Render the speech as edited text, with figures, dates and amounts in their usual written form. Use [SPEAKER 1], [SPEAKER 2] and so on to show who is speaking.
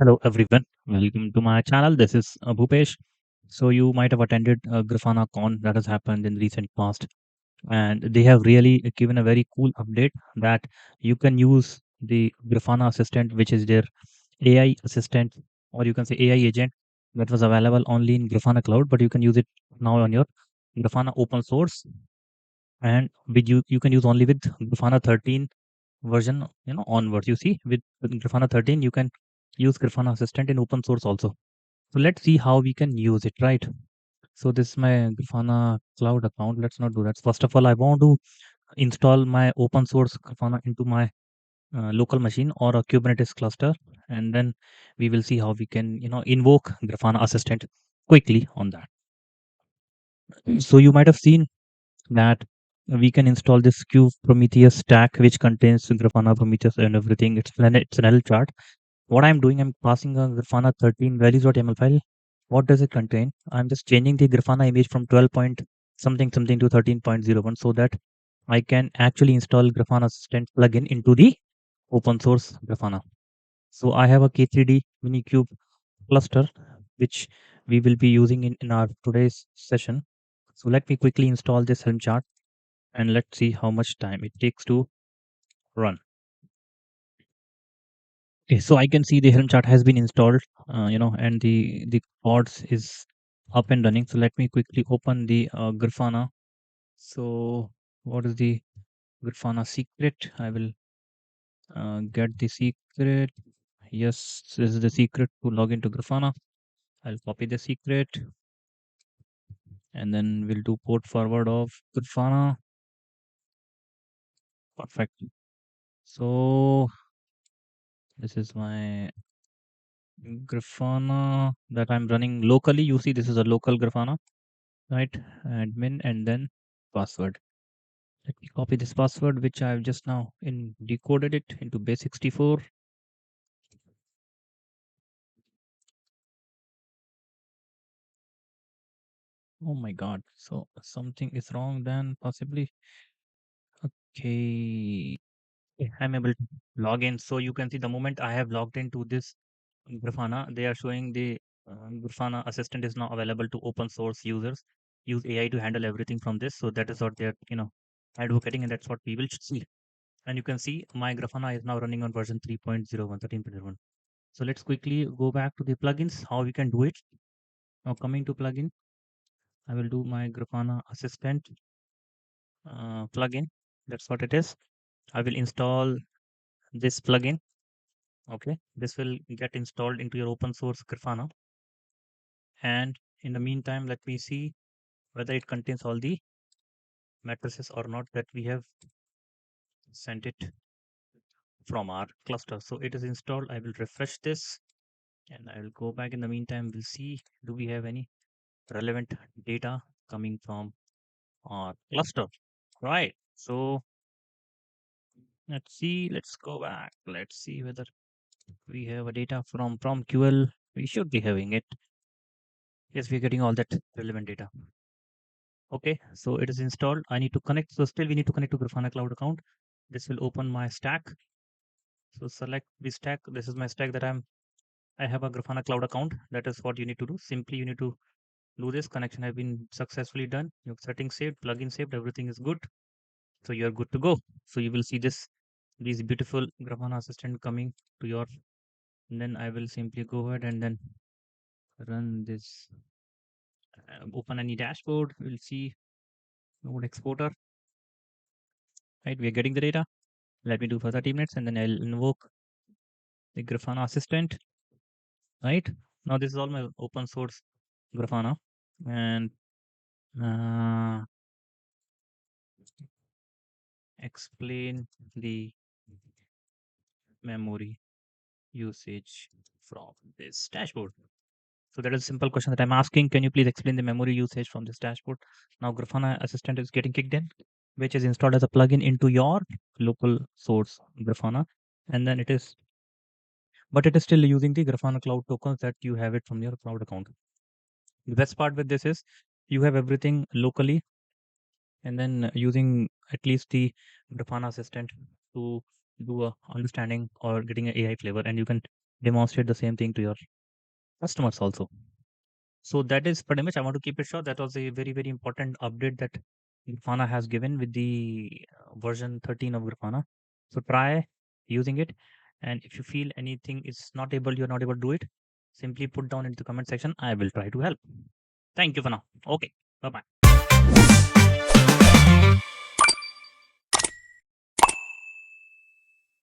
[SPEAKER 1] Hello everyone, welcome to my channel. This is Bhupesh. So you might have attended GrafanaCON that has happened in recent past, and they have really given a very cool update that you can use the Grafana Assistant, which is their AI assistant, or you can say AI agent that was available only in Grafana Cloud, but you can use it now on your Grafana open source, and with you can use only with Grafana 13 version, onwards. You see, with Grafana 13, you can use Grafana Assistant in open source also. So let's see how we can use it, right? So this is my Grafana cloud account. Let's not do that. First of all, I want to install my open source Grafana into my local machine or a Kubernetes cluster, and then we will see how we can, invoke Grafana Assistant quickly on that. So you might have seen that we can install this Q Prometheus stack, which contains Grafana Prometheus and everything. It's an L chart. What I'm doing, I'm passing a Grafana 13 values.yaml file. What does it contain? I'm just changing the Grafana image from 12 point something something to 13.01 so that I can actually install Grafana Assistant plugin into the open source Grafana. So I have a K3D Minikube cluster, which we will be using in our today's session. So let me quickly install this Helm chart and let's see how much time it takes to run. Okay, so I can see the Helm chart has been installed, and the pods is up and running. So let me quickly open the Grafana. So what is the Grafana secret? I will get the secret. Yes, this is the secret to log into Grafana. I'll copy the secret and then we'll do port forward of Grafana. Perfect. So this is my Grafana that I'm running locally. You see, this is a local Grafana, right? Admin and then password. Let me copy this password, which I've just now decoded it into base64. Oh my god. So something is wrong then possibly. Okay. I'm able to log in. So you can see the moment I have logged into this Grafana, they are showing the Grafana assistant is now available to open source users. Use AI to handle everything from this. So that is what they're, advocating, and that's what we will see. And you can see my Grafana is now running on version 3.01, 13.01. So let's quickly go back to the plugins, how we can do it. Now coming to plugin, I will do my Grafana Assistant plugin. That's what it is. I will install this plugin. Okay, this will get installed into your open source Grafana. And in the meantime, let me see whether it contains all the matrices or not that we have sent it from our cluster. So it is installed. I will refresh this and I will go back. In the meantime, we'll see, do we have any relevant data coming from our cluster, right? So let's see, let's go back. Let's see whether we have a data from QL. We should be having it. Yes, we're getting all that relevant data. Okay, so it is installed. I need to connect. So still we need to connect to Grafana Cloud account. This will open my stack. So select the stack. This is my stack that I have a Grafana Cloud account. That is what you need to do. Simply you need to do this. Connection have been successfully done. Your settings saved, plugin saved, everything is good. So you're good to go. So you will see these beautiful Grafana assistant coming to your, and then I will simply go ahead and then run this, open any dashboard. We'll see node exporter, right? We are getting the data. Let me do for 30 minutes and then I'll invoke the Grafana assistant, right? Now this is all my open source Grafana, and uh, explain the memory usage from this dashboard. So that is a simple question that I'm asking. Can you please explain the memory usage from this dashboard? Now Grafana Assistant is getting kicked in, which is installed as a plugin into your local source Grafana, and then but it is still using the Grafana Cloud tokens that you have it from your cloud account. The best part with this is you have everything locally, and then using at least the Grafana Assistant to do a understanding or getting an AI flavor, and you can demonstrate the same thing to your customers also. So that is pretty much, I want to keep it short. That was a very, very important update that Grafana has given with the version 13 of Grafana. So try using it. And if you feel anything is not able, you're not able to do it, simply put down in the comment section. I will try to help. Thank you for now. Okay. Bye bye.